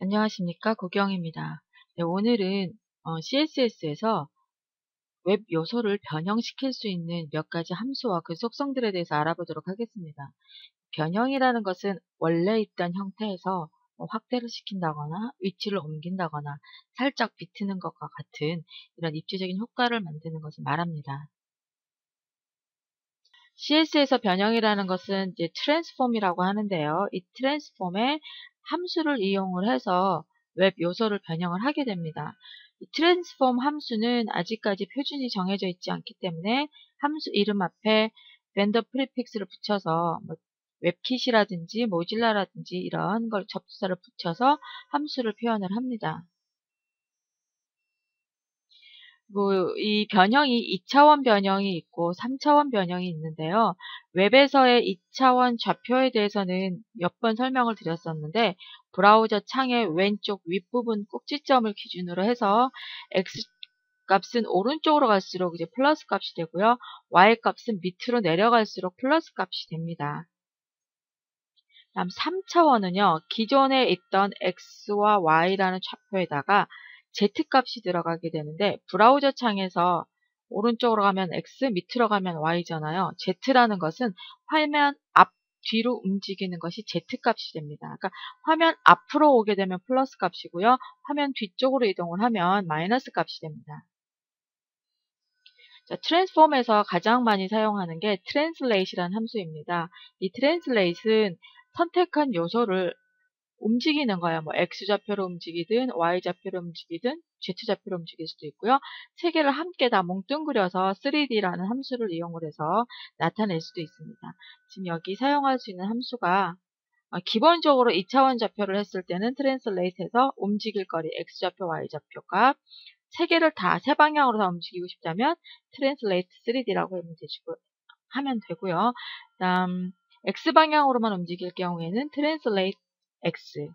안녕하십니까, 고경입니다. 네, 오늘은 CSS에서 웹 요소를 변형시킬 수 있는 몇 가지 함수와 그 속성들에 대해서 알아보도록 하겠습니다. 변형이라는 것은 원래 있던 형태에서 확대를 시킨다거나 위치를 옮긴다거나 살짝 비트는 것과 같은 이런 입체적인 효과를 만드는 것을 말합니다. CS에서 변형이라는 것은 이제 트랜스폼이라고 하는데요. 이 트랜스폼에 함수를 이용을 해서 웹 요소를 변형을 하게 됩니다. 이 트랜스폼 함수는 아직까지 표준이 정해져 있지 않기 때문에 함수 이름 앞에 벤더 프리픽스를 붙여서 웹킷이라든지 모질라라든지 이런 걸 접수사를 붙여서 함수를 표현을 합니다. 이 변형이 2차원 변형이 있고 3차원 변형이 있는데요. 웹에서의 2차원 좌표에 대해서는 몇 번 설명을 드렸었는데 브라우저 창의 왼쪽 윗부분 꼭지점을 기준으로 해서 X 값은 오른쪽으로 갈수록 이제 플러스 값이 되고요. Y 값은 밑으로 내려갈수록 플러스 값이 됩니다. 다음 3차원은요. 기존에 있던 X와 Y라는 좌표에다가 Z값이 들어가게 되는데 브라우저 창에서 오른쪽으로 가면 X, 밑으로 가면 Y잖아요. Z라는 것은 화면 앞, 뒤로 움직이는 것이 Z값이 됩니다. 그러니까 화면 앞으로 오게 되면 플러스 값이고요. 화면 뒤쪽으로 이동을 하면 마이너스 값이 됩니다. 자, 트랜스폼에서 가장 많이 사용하는 게 translate이라는 함수입니다. 이 translate은 선택한 요소를 움직이는 거예요. 뭐 X좌표로 움직이든 Y좌표로 움직이든 Z좌표로 움직일 수도 있고요. 세 개를 함께 다 뭉뚱그려서 3D라는 함수를 이용을 해서 나타낼 수도 있습니다. 지금 여기 사용할 수 있는 함수가 기본적으로 2차원 좌표를 했을 때는 트랜슬레이트에서 움직일 거리 X좌표, Y좌표가 세 개를 다 세 방향으로 다 움직이고 싶다면 트랜슬레이트 3D라고 하면 되고요. 다음 X방향으로만 움직일 경우에는 트랜슬레이트 X.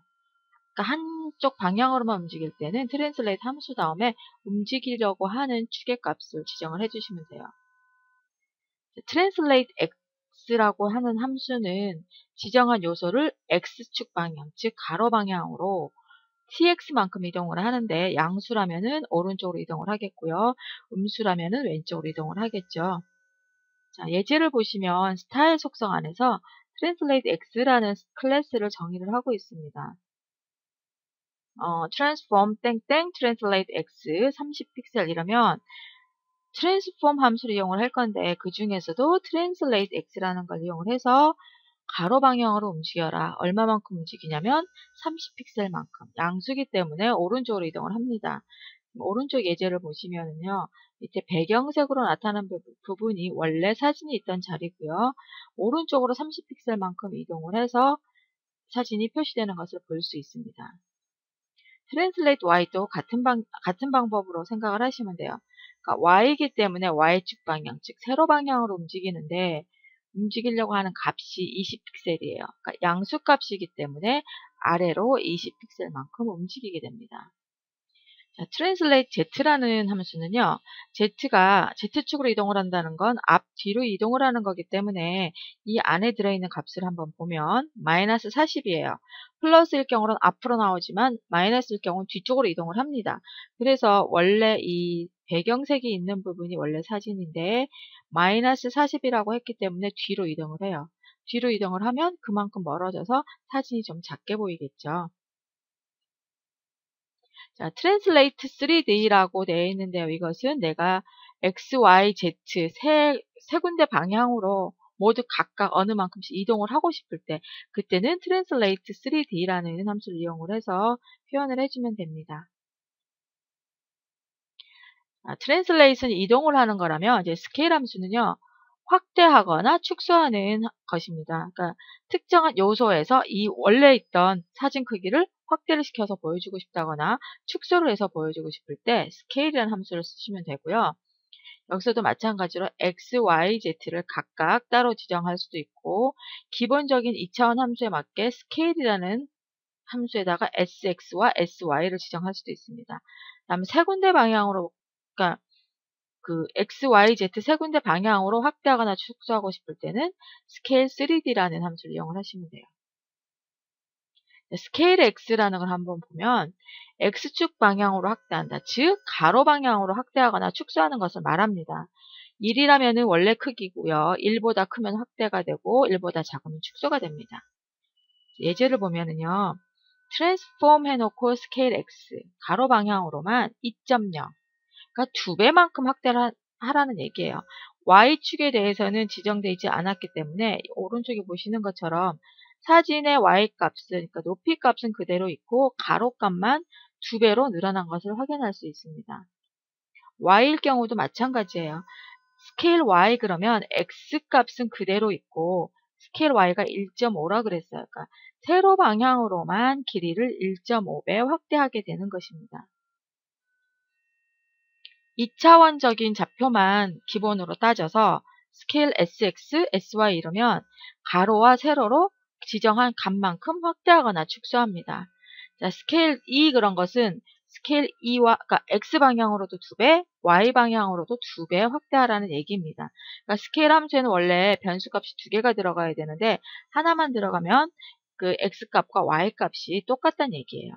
그러니까 한쪽 방향으로만 움직일 때는 트랜슬레이트 함수 다음에 움직이려고 하는 축의 값을 지정을 해주시면 돼요. translate x라고 하는 함수는 지정한 요소를 x축 방향, 즉 가로 방향으로 tx만큼 이동을 하는데 양수라면은 오른쪽으로 이동을 하겠고요. 음수라면은 왼쪽으로 이동을 하겠죠. 자, 예제를 보시면 스타일 속성 안에서 translate x라는 클래스를 정의를 하고 있습니다. transform 땡땡 translate x 30픽셀 이러면 트랜스폼 함수를 이용을 할 건데 그 중에서도 translate x라는 걸 이용을 해서 가로 방향으로 움직여라. 얼마만큼 움직이냐면 30픽셀만큼. 양수기 때문에 오른쪽으로 이동을 합니다. 오른쪽 예제를 보시면은요. 밑에 배경색으로 나타난 부분이 원래 사진이 있던 자리고요. 오른쪽으로 30픽셀만큼 이동을 해서 사진이 표시되는 것을 볼 수 있습니다. 트랜슬레이트 Y도 같은 방법으로 생각을 하시면 돼요. 그러니까 Y이기 때문에 Y축 방향, 즉 세로 방향으로 움직이는데 움직이려고 하는 값이 20픽셀이에요. 그러니까 양수 값이기 때문에 아래로 20픽셀만큼 움직이게 됩니다. 자, translate z라는 함수는요. z가 z축으로 이동을 한다는 건 앞, 뒤로 이동을 하는 거기 때문에 이 안에 들어있는 값을 한번 보면 마이너스 40이에요. 플러스일 경우는 앞으로 나오지만 마이너스일 경우는 뒤쪽으로 이동을 합니다. 그래서 원래 이 배경색이 있는 부분이 원래 사진인데 마이너스 40이라고 했기 때문에 뒤로 이동을 해요. 뒤로 이동을 하면 그만큼 멀어져서 사진이 좀 작게 보이겠죠. 자, translate 3D라고 되어 있는데요. 이것은 내가 X, Y, Z 세 군데 방향으로 모두 각각 어느 만큼씩 이동을 하고 싶을 때 그때는 translate 3D라는 함수를 이용을 해서 표현을 해주면 됩니다. translate는 이동을 하는 거라면 이제 scale 함수는요. 확대하거나 축소하는 것입니다. 그러니까 특정한 요소에서 이 원래 있던 사진 크기를 확대를 시켜서 보여주고 싶다거나 축소를 해서 보여주고 싶을 때 scale이라는 함수를 쓰시면 되고요. 여기서도 마찬가지로 x, y, z를 각각 따로 지정할 수도 있고 기본적인 2차원 함수에 맞게 scale이라는 함수에다가 sx와 sy를 지정할 수도 있습니다. 다음 세 군데 방향으로 그러니까 그 x, y, z 세 군데 방향으로 확대하거나 축소하고 싶을 때는 scale 3D라는 함수를 이용을 하시면 돼요. 스케일 x라는 걸 한번 보면 x축 방향으로 확대한다. 즉 가로 방향으로 확대하거나 축소하는 것을 말합니다. 1이라면 원래 크기고요. 1보다 크면 확대가 되고 1보다 작으면 축소가 됩니다. 예제를 보면은요. 트랜스폼 해놓고 스케일 x 가로 방향으로만 2.0 그러니까 2배만큼 확대를 하라는 얘기예요. y축에 대해서는 지정되어 있지 않았기 때문에 오른쪽에 보시는 것처럼 사진의 y값은 그러니까 높이 값은 그대로 있고 가로값만 2배로 늘어난 것을 확인할 수 있습니다. y일 경우도 마찬가지예요. 스케일 y 그러면 x값은 그대로 있고 스케일 y가 1.5라 그랬어요. 그러니까 세로 방향으로만 길이를 1.5배 확대하게 되는 것입니다. 2차원적인 좌표만 기본으로 따져서 스케일 sx, sy 이러면 가로와 세로로 지정한 값만큼 확대하거나 축소합니다. 자, 스케일 2 그런 것은 스케일 2와 그러니까 x 방향으로도 2배, y 방향으로도 2배 확대하라는 얘기입니다. 그러니까 스케일 함수에는 원래 변수값이 2개가 들어가야 되는데 하나만 들어가면 그 x값과 y값이 똑같다는 얘기예요.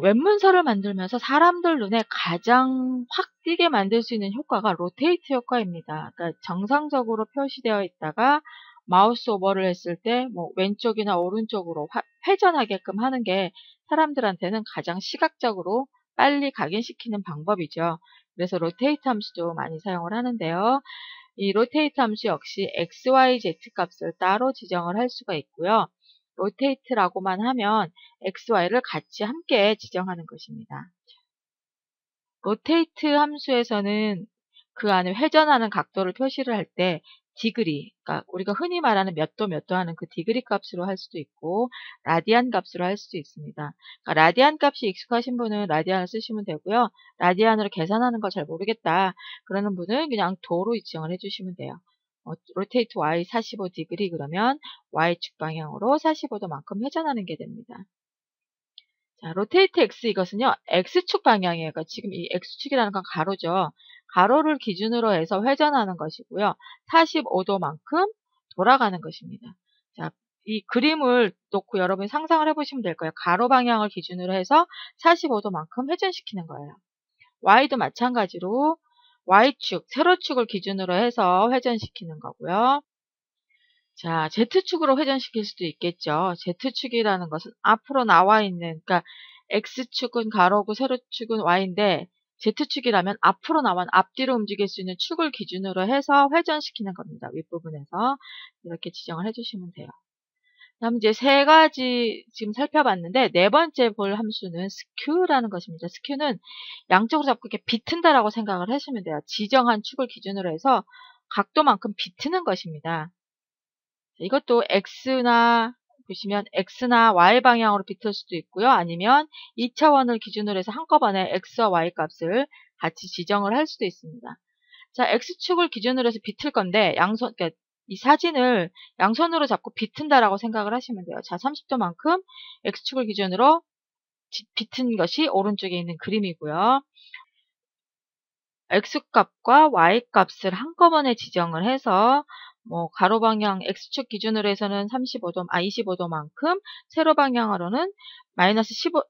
웹문서를 만들면서 사람들 눈에 가장 확 띄게 만들 수 있는 효과가 로테이트 효과입니다. 그러니까 정상적으로 표시되어 있다가 마우스 오버를 했을 때 뭐 왼쪽이나 오른쪽으로 회전하게끔 하는 게 사람들한테는 가장 시각적으로 빨리 각인시키는 방법이죠. 그래서 로테이트 함수도 많이 사용을 하는데요. 이 로테이트 함수 역시 x, y, z 값을 따로 지정을 할 수가 있고요. 로테이트라고만 하면 x, y를 같이 함께 지정하는 것입니다. 로테이트 함수에서는 그 안에 회전하는 각도를 표시를 할 때 디그리, 그러니까 우리가 흔히 말하는 몇 도 몇 도 하는 그 디그리 값으로 할 수도 있고 라디안 값으로 할 수도 있습니다. 그러니까 라디안 값이 익숙하신 분은 라디안을 쓰시면 되고요. 라디안으로 계산하는 걸 잘 모르겠다 그러는 분은 그냥 도로 지정을 해주시면 돼요. 로테이트 y 45 디그리 그러면 y축 방향으로 45도만큼 회전하는 게 됩니다. 자, 로테이트 x 이것은요. x축 방향이에요. 그러니까 지금 이 x축이라는 건 가로죠. 가로를 기준으로 해서 회전하는 것이고요. 45도만큼 돌아가는 것입니다. 자, 이 그림을 놓고 여러분이 상상을 해보시면 될 거예요. 가로 방향을 기준으로 해서 45도만큼 회전시키는 거예요. y도 마찬가지로 y축, 세로축을 기준으로 해서 회전시키는 거고요. 자, Z축으로 회전시킬 수도 있겠죠. Z축이라는 것은 앞으로 나와 있는, 그러니까 X축은 가로고 세로축은 Y인데 Z축이라면 앞으로 나와 앞뒤로 움직일 수 있는 축을 기준으로 해서 회전시키는 겁니다. 윗부분에서 이렇게 지정을 해주시면 돼요. 다음 이제 세 가지 지금 살펴봤는데 네 번째 볼 함수는 스큐라는 것입니다. 스큐는 양쪽으로 잡고 이렇게 비튼다라고 생각을 하시면 돼요. 지정한 축을 기준으로 해서 각도만큼 비트는 것입니다. 이것도 X나 보시면 X나 Y 방향으로 비틀 수도 있고요. 아니면 2차원을 기준으로 해서 한꺼번에 X와 Y 값을 같이 지정을 할 수도 있습니다. 자, X축을 기준으로 해서 비틀 건데 그러니까 이 사진을 양손으로 잡고 비튼다라고 생각을 하시면 돼요. 자, 30도만큼 X축을 기준으로 비튼 것이 오른쪽에 있는 그림이고요. X값과 Y값을 한꺼번에 지정을 해서 뭐 가로 방향 X축 기준으로 해서는 25도만큼 세로 방향으로는 마이너스 15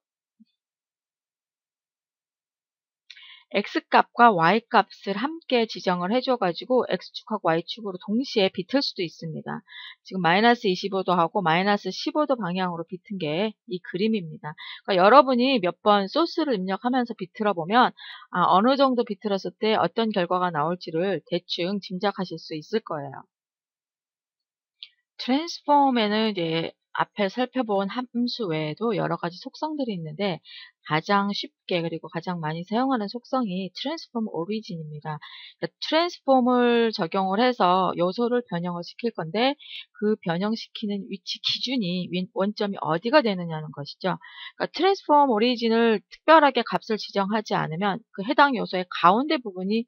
X값과 Y값을 함께 지정을 해줘가지고 X축하고 Y축으로 동시에 비틀 수도 있습니다. 지금 마이너스 25도 하고 마이너스 15도 방향으로 비튼 게 이 그림입니다. 그러니까 여러분이 몇 번 소스를 입력하면서 비틀어 보면 어느 정도 비틀었을 때 어떤 결과가 나올지를 대충 짐작하실 수 있을 거예요. 트랜스폼에는 이제 앞에 살펴본 함수 외에도 여러 가지 속성들이 있는데 가장 쉽게 그리고 가장 많이 사용하는 속성이 트랜스폼 오리진입니다. 그러니까 트랜스폼을 적용을 해서 요소를 변형을 시킬 건데 그 변형시키는 위치 기준이 원점이 어디가 되느냐는 것이죠. 그러니까 트랜스폼 오리진을 특별하게 값을 지정하지 않으면 그 해당 요소의 가운데 부분이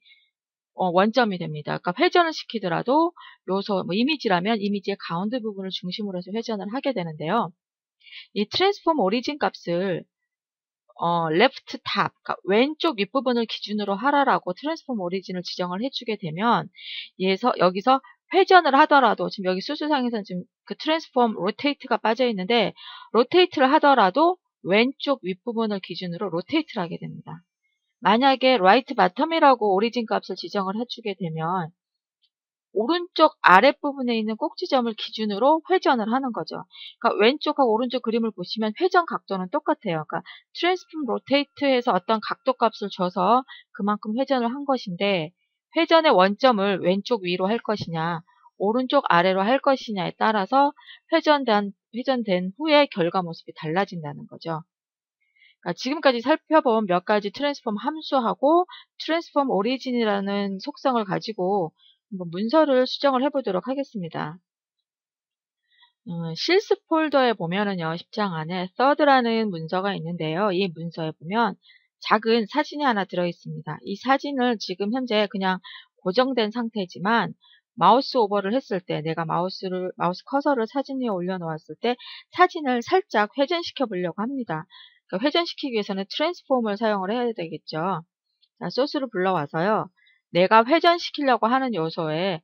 원점이 됩니다. 그러니까 회전을 시키더라도 요소, 뭐 이미지라면 이미지의 가운데 부분을 중심으로 해서 회전을 하게 되는데요. 이 트랜스폼 오리진 값을 left top, 그러니까 왼쪽 윗부분을 기준으로 하라라고 트랜스폼 오리진을 지정을 해주게 되면 여기서 회전을 하더라도 지금 여기 수수상에서는 지금 그 트랜스폼 로테이트가 빠져 있는데 로테이트를 하더라도 왼쪽 윗부분을 기준으로 로테이트를 하게 됩니다. 만약에 라이트 바텀이라고 오리진 값을 지정을 해주게 되면 오른쪽 아랫부분에 있는 꼭지점을 기준으로 회전을 하는 거죠. 그러니까 왼쪽하고 오른쪽 그림을 보시면 회전 각도는 똑같아요. 그러니까 트랜스폼 로테이트에서 어떤 각도 값을 줘서 그만큼 회전을 한 것인데 회전의 원점을 왼쪽 위로 할 것이냐 오른쪽 아래로 할 것이냐에 따라서 회전된 후에 결과 모습이 달라진다는 거죠. 그러니까 지금까지 살펴본 몇 가지 트랜스폼 함수하고 트랜스폼 오리진이라는 속성을 가지고 한번 문서를 수정을 해보도록 하겠습니다. 실습 폴더에 보면은요, 10장 안에 third라는 문서가 있는데요. 이 문서에 보면 작은 사진이 하나 들어있습니다. 이 사진을 지금 현재 그냥 고정된 상태지만 마우스 오버를 했을 때 내가 마우스 커서를 사진 위에 올려놓았을 때 사진을 살짝 회전시켜 보려고 합니다. 그러니까 회전시키기 위해서는 트랜스폼을 사용을 해야 되겠죠. 자, 소스를 불러와서요. 내가 회전시키려고 하는 요소에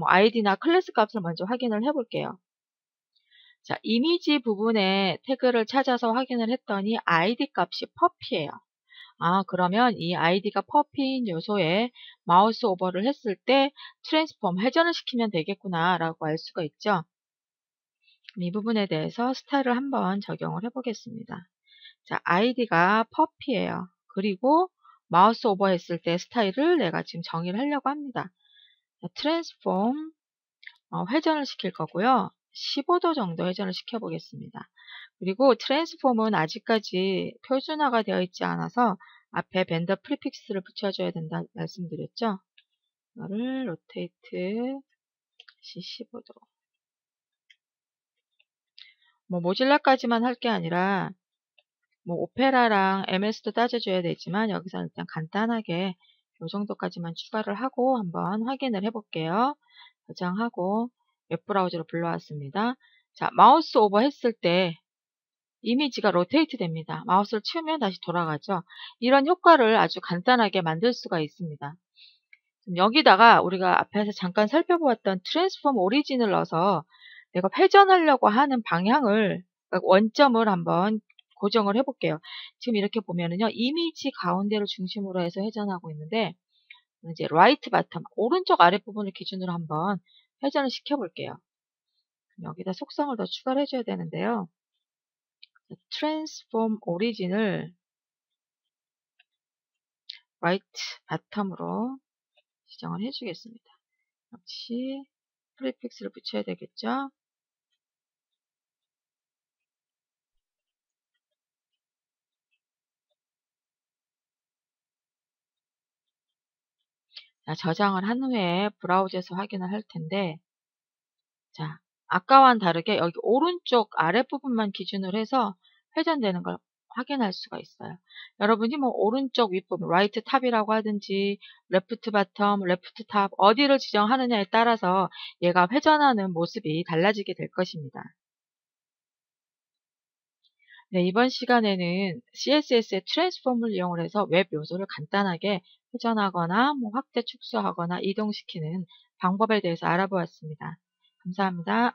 아이디나 클래스 값을 먼저 확인을 해볼게요. 자, 이미지 부분에 태그를 찾아서 확인을 했더니 아이디 값이 퍼피예요. 그러면 이 아이디가 퍼피인 요소에 마우스 오버를 했을 때 트랜스폼 회전을 시키면 되겠구나 라고 알 수가 있죠. 이 부분에 대해서 스타일을 한번 적용을 해보겠습니다. 자, 아이디가 퍼피예요. 그리고 마우스 오버 했을 때 스타일을 내가 지금 정의를 하려고 합니다. 자, 트랜스폼 회전을 시킬 거고요. 15도 정도 회전을 시켜 보겠습니다. 그리고 트랜스폼은 아직까지 표준화가 되어 있지 않아서 앞에 벤더 프리픽스를 붙여줘야 된다 말씀드렸죠. 이거를 로테이트 15도. 모질라까지만 할 게 아니라 오페라랑 MS도 따져줘야 되지만 여기서 일단 간단하게 이 정도까지만 추가를 하고 한번 확인을 해볼게요. 저장하고 웹브라우저로 불러왔습니다. 자, 마우스 오버 했을 때 이미지가 로테이트 됩니다. 마우스를 치우면 다시 돌아가죠. 이런 효과를 아주 간단하게 만들 수가 있습니다. 여기다가 우리가 앞에서 잠깐 살펴보았던 트랜스폼 오리진을 넣어서 내가 회전하려고 하는 방향을, 그러니까 원점을 한번 고정을 해볼게요. 지금 이렇게 보면은요, 이미지 가운데를 중심으로 해서 회전하고 있는데, 이제 라이트 바텀, 오른쪽 아랫부분을 기준으로 한번 회전을 시켜볼게요. 여기다 속성을 더 추가를 해줘야 되는데요. 트랜스폼 오리진을 라이트 바텀으로 지정을 해주겠습니다. 역시 프리픽스를 붙여야 되겠죠. 자, 저장을 한 후에 브라우저에서 확인을 할 텐데, 자, 아까와는 다르게 여기 오른쪽 아랫부분만 기준으로 해서 회전되는 걸 확인할 수가 있어요. 여러분이 오른쪽 윗부분, 라이트 탑이라고 하든지 레프트 바텀, 레프트 탑 어디를 지정하느냐에 따라서 얘가 회전하는 모습이 달라지게 될 것입니다. 네, 이번 시간에는 CSS의 트랜스폼을 이용해서 웹 요소를 간단하게 회전하거나 확대 축소하거나 이동시키는 방법에 대해서 알아보았습니다. 감사합니다.